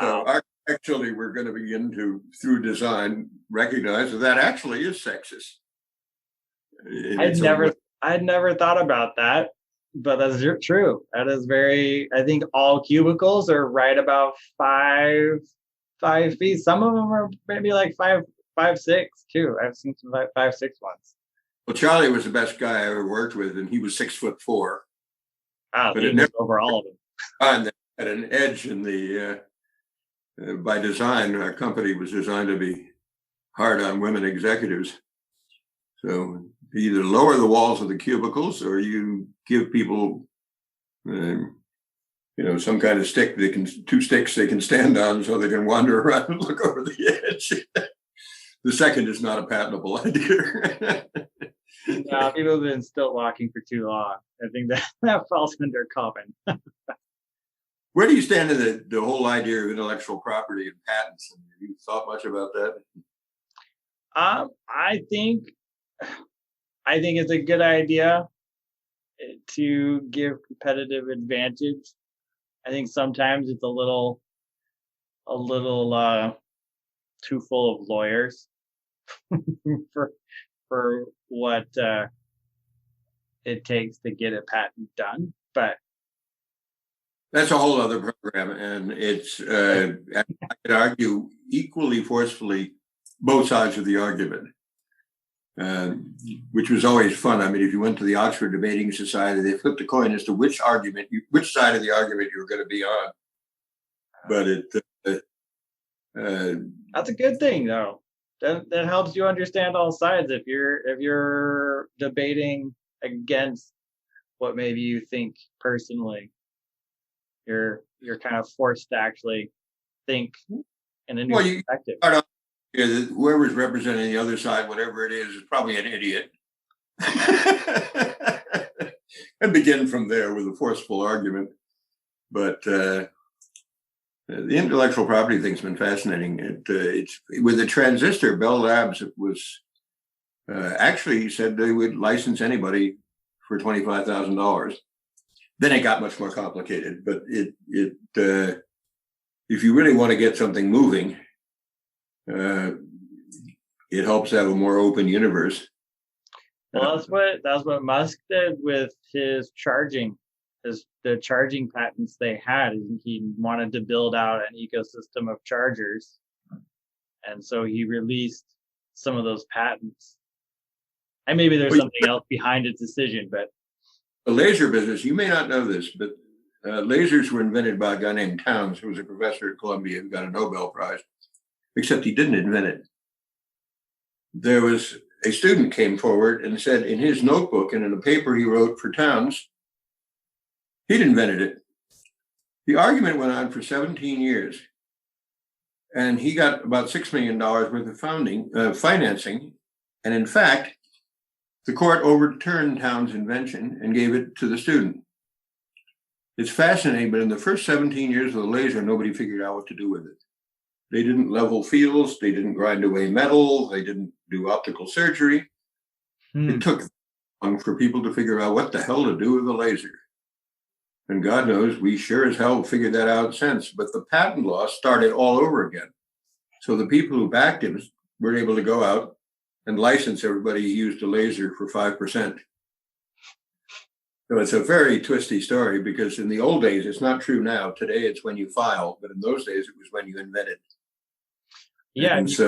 Wow. So actually, we're going to begin to, through design, recognize that actually is sexist. I'd never thought about that, but that's true. That is very. I think all cubicles are right about 5 feet. Some of them are maybe like 5'6" too. I've seen some 5'6" ones. Well, Charlie was the best guy I ever worked with, and he was 6'4". Wow, but it never over all of them. And at an edge in the. By design, our company was designed to be hard on women executives. So you either lower the walls of the cubicles, or you give people, some kind of stick two sticks they can stand on so they can wander around and look over the edge. The second is not a patentable idea. Yeah, people have been still walking for too long. I think that falls under common. Where do you stand in the whole idea of intellectual property and patents? Have you thought much about that? I think it's a good idea to give competitive advantage. I think sometimes it's a little too full of lawyers for what it takes to get a patent done, but that's a whole other program, and it's I could argue equally forcefully both sides of the argument, which was always fun. I mean, if you went to the Oxford Debating Society, they flipped a coin as to which side of the argument you were going to be on. But that's a good thing, though. That helps you understand all sides. If you're debating against what maybe you think personally, you're kind of forced to actually think in a new perspective. Whoever's representing the other side, whatever it is probably an idiot. And begin from there with a forceful argument. But the intellectual property thing's been fascinating. It's with the transistor, Bell Labs, it was actually said they would license anybody for $25,000. Then it got much more complicated, but if you really want to get something moving, it helps have a more open universe. Well, that's what Musk did with his charging, the charging patents they had. He wanted to build out an ecosystem of chargers, and so he released some of those patents. And maybe there's something else behind his decision, but the laser business, you may not know this, but lasers were invented by a guy named Towns, who was a professor at Columbia who got a Nobel Prize, except he didn't invent it. There was a student came forward and said in his notebook and in a paper he wrote for Towns, he'd invented it. The argument went on for 17 years, and he got about $6 million worth of financing. And in fact, the court overturned Towns' invention and gave it to the student. It's fascinating, but in the first 17 years of the laser, nobody figured out what to do with it. They didn't level fields, they didn't grind away metal, they didn't do optical surgery. It took long for people to figure out what the hell to do with a laser. And God knows, we sure as hell figured that out since. But the patent law started all over again. So the people who backed him were able to go out and license everybody who used a laser for 5%. So it's a very twisty story, because in the old days, it's not true now. Today, it's when you file, but in those days, it was when you invented. Yeah, and if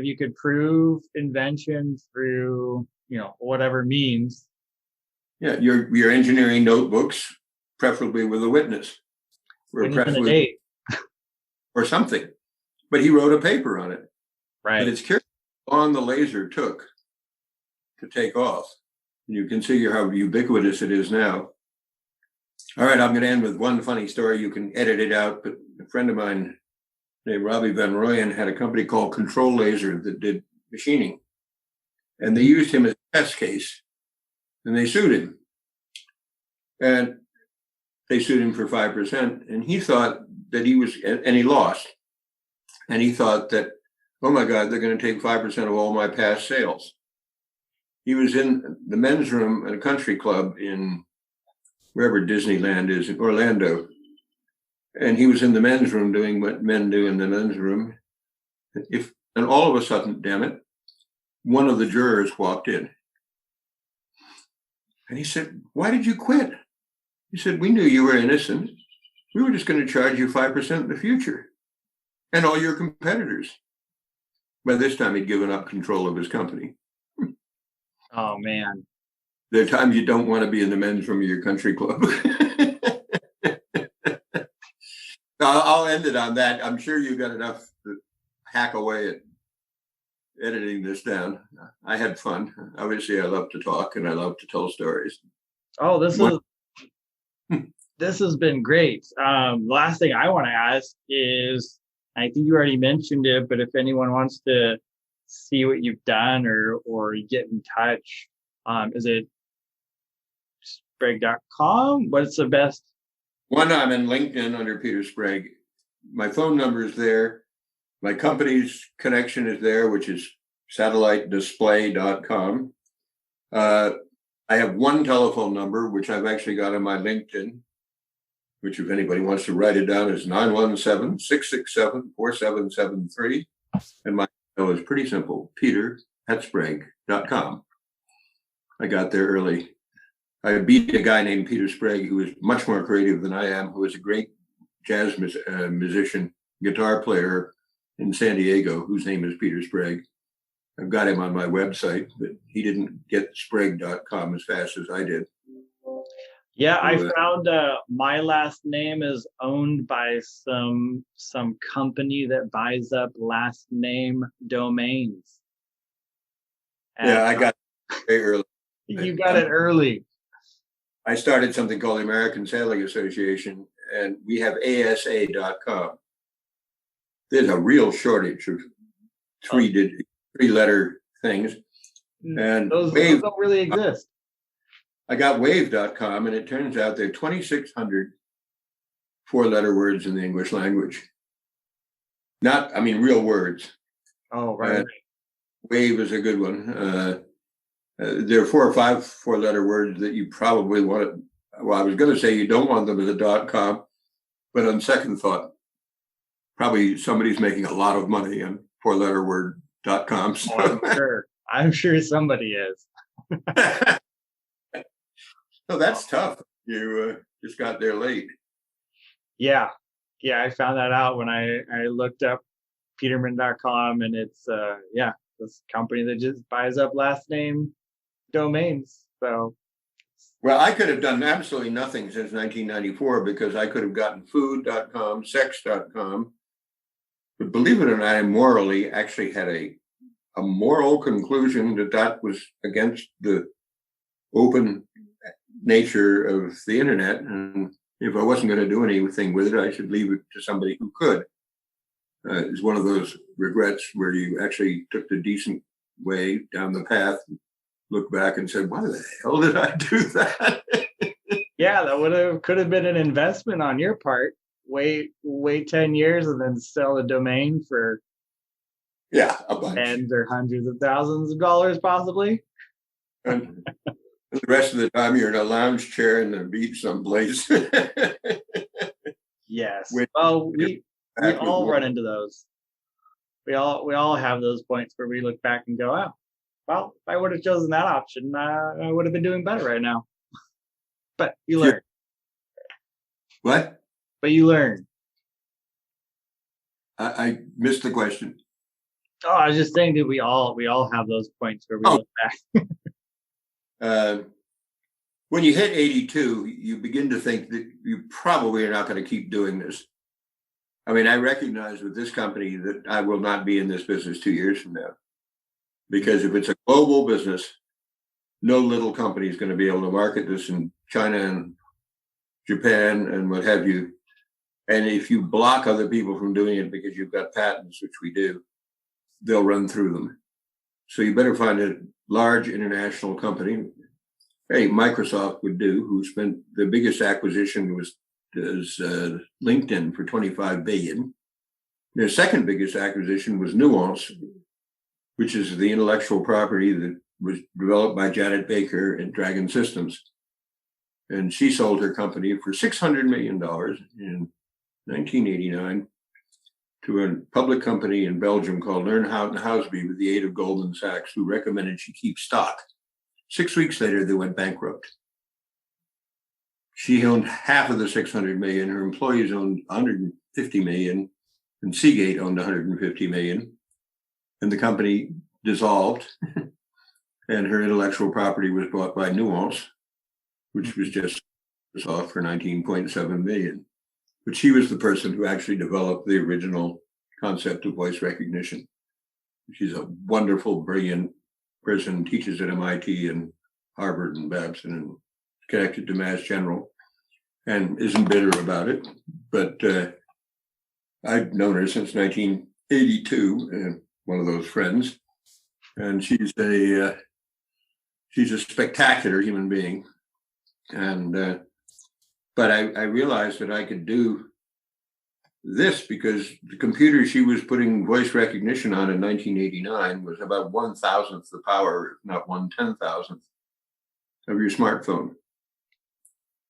you could prove invention through, whatever means. Yeah, you're engineering notebooks, preferably with a witness, or preferably or something. But he wrote a paper on it. Right. But it's curious how long the laser took to take off. You can see how ubiquitous it is now. All right, I'm going to end with one funny story. You can edit it out, but a friend of mine named Robbie Van Royen had a company called Control Laser that did machining. And they used him as a test case, and they sued him. And they sued him for 5%. And he thought that and he lost. And he thought that, oh my God, they're going to take 5% of all my past sales. He was in the men's room at a country club in wherever Disneyland is, in Orlando. And he was in the men's room doing what men do in the men's room. And all of a sudden, damn it, one of the jurors walked in. And he said, "Why did you quit?" He said, "We knew you were innocent. We were just going to charge you 5% in the future. And all your competitors." By this time, he'd given up control of his company. Oh, man. There are times you don't want to be in the men's room of your country club. I'll end it on that. I'm sure you got enough to hack away at editing this down. I had fun. Obviously, I love to talk and I love to tell stories. Oh, this has been great. Last thing I want to ask is, I think you already mentioned it, but if anyone wants to see what you've done or get in touch, is it Sprague.com? What's the best? One, I'm in LinkedIn under Peter Sprague. My phone number is there. My company's connection is there, which is satellitedisplay.com. I have one telephone number, which I've actually got on my LinkedIn, which if anybody wants to write it down is 917-667-4773. And my email is pretty simple, peter@sprague.com. I got there early. I beat a guy named Peter Sprague, who is much more creative than I am, who is a great jazz musician, guitar player in San Diego, whose name is Peter Sprague. I've got him on my website, but he didn't get Sprague.com as fast as I did. Yeah, I found my last name is owned by some company that buys up last name domains. And I got it very early. You got it early. I started something called the American Sailing Association, and we have ASA.com. There's a real shortage of three-letter things. And those don't really exist. I got wave.com, and it turns out there are 2,600 four-letter words in the English language. Real words. Oh, right. Wave is a good one. There are 4 or 5 four-letter words that you probably want. Well, I was going to say you don't want them as a .com, but on second thought, probably somebody's making a lot of money on four-letter word .com. So. Oh, I'm sure somebody is. So that's tough. You just got there late. Yeah, I found that out when I looked up Peterman.com, and it's this company that just buys up last name domains. So, well, I could have done absolutely nothing since 1994 because I could have gotten food.com, sex.com. But believe it or not, I morally actually had a moral conclusion that was against the open nature of the internet. And if I wasn't going to do anything with it, I should leave it to somebody who could. It's one of those regrets where you actually took the decent way down the path, looked back and said, why the hell did I do that? Yeah, that could have been an investment on your part. Wait 10 years and then sell a domain for a bunch. Tens or hundreds of thousands of dollars, possibly. And the rest of the time, you're in a lounge chair in the beach someplace. Yes. Well, we all run into those. We all have those points where we look back and go, "Oh, well, if I would have chosen that option, I would have been doing better right now." But you learn. What? But you learn. I missed the question. Oh, I was just saying that we all have those points where we look back. When you hit 82, you begin to think that you probably are not going to keep doing this. I mean, I recognize with this company that I will not be in this business 2 years from now. Because if it's a global business, no little company is going to be able to market this in China and Japan and what have you. And if you block other people from doing it because you've got patents, which we do, they'll run through them. So you better find a large international company. Hey, Microsoft would do, who spent the biggest acquisition was LinkedIn for $25 billion. Their second biggest acquisition was Nuance, which is the intellectual property that was developed by Janet Baker at Dragon Systems. And she sold her company for $600 million in 1989 to a public company in Belgium called Learnhout and Houseby with the aid of Goldman Sachs, who recommended she keep stock. 6 weeks later, they went bankrupt. She owned half of the 600 million. Her employees owned 150 million, and Seagate owned 150 million. And the company dissolved, and her intellectual property was bought by Nuance, which was just off for 19.7 million. But she was the person who actually developed the original concept of voice recognition. She's a wonderful, brilliant person, teaches at MIT and Harvard and Babson and connected to Mass General and isn't bitter about it. But I've known her since 1982, one of those friends. And she's a spectacular human being. And but I realized that I could do this because the computer she was putting voice recognition on in 1989 was about 1,000th the power, if not 1/10,000th of your smartphone.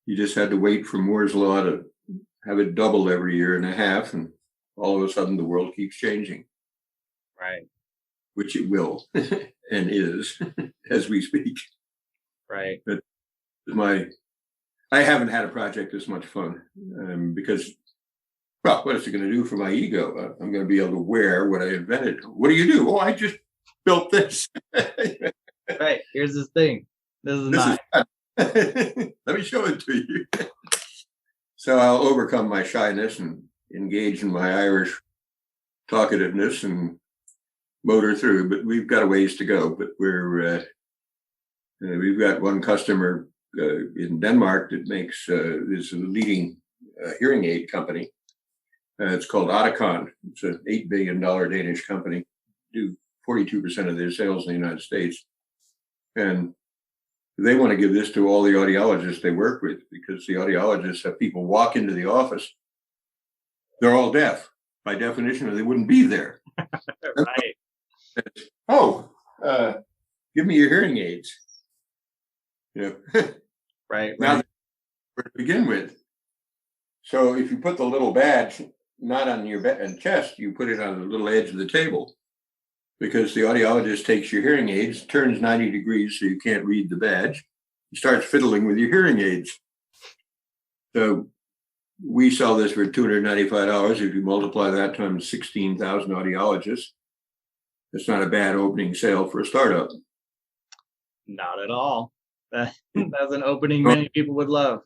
You just had to wait for Moore's law to have it double every year and a half, and all of a sudden the world keeps changing. Right. Which it will and is as we speak. Right. But I haven't had a project this much fun because, well, what is it going to do for my ego? I'm going to be able to wear what I invented. What do you do? Oh, I just built this. Right. Here's this thing. This is not. Let me show it to you. So I'll overcome my shyness and engage in my Irish talkativeness and motor through. But we've got a ways to go. But we've got one customer in Denmark that makes is a leading hearing aid company. It's called Oticon. It's an $8 billion Danish company. Do 42% of their sales in the United States, and they want to give this to all the audiologists they work with because the audiologists have people walk into the office. They're all deaf by definition, or they wouldn't be there. Right. Oh, give me your hearing aids. Yeah. Right. Now, to begin with. So if you put the little badge not on your chest, you put it on the little edge of the table, because the audiologist takes your hearing aids, turns 90 degrees so you can't read the badge, and starts fiddling with your hearing aids. So we sell this for $295. If you multiply that times 16,000 audiologists, it's not a bad opening sale for a startup. Not at all. That's an opening many people would love.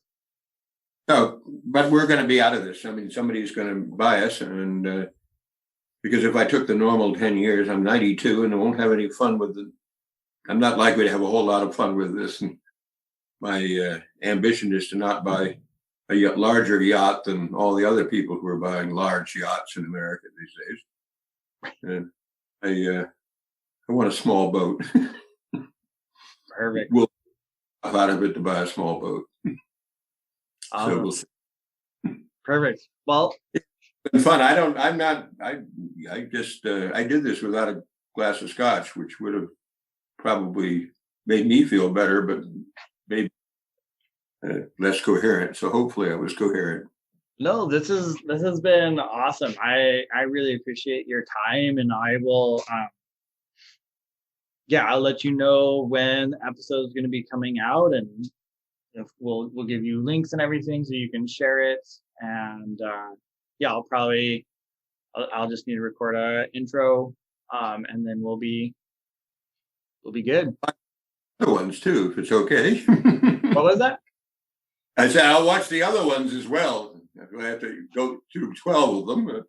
No, but we're going to be out of this. I mean, somebody's going to buy us, and because if I took the normal 10 years, I'm 92 and I won't have any fun with it. I'm not likely to have a whole lot of fun with this. And my ambition is to not buy a larger yacht than all the other people who are buying large yachts in America these days. And I want a small boat. Perfect. We'll have out of it to buy a small boat. So we'll see. Perfect. Well, it's been fun. I did this without a glass of scotch, which would have probably made me feel better, but maybe less coherent. So hopefully I was coherent. No, this has been awesome. I really appreciate your time, and I will I'll let you know when the episode is going to be coming out, and if we'll give you links and everything so you can share it. And I'll just need to record a intro, and then we'll be good. Other ones too, if it's okay. What was that? I said I'll watch the other ones as well. I have to go through 12 of them, but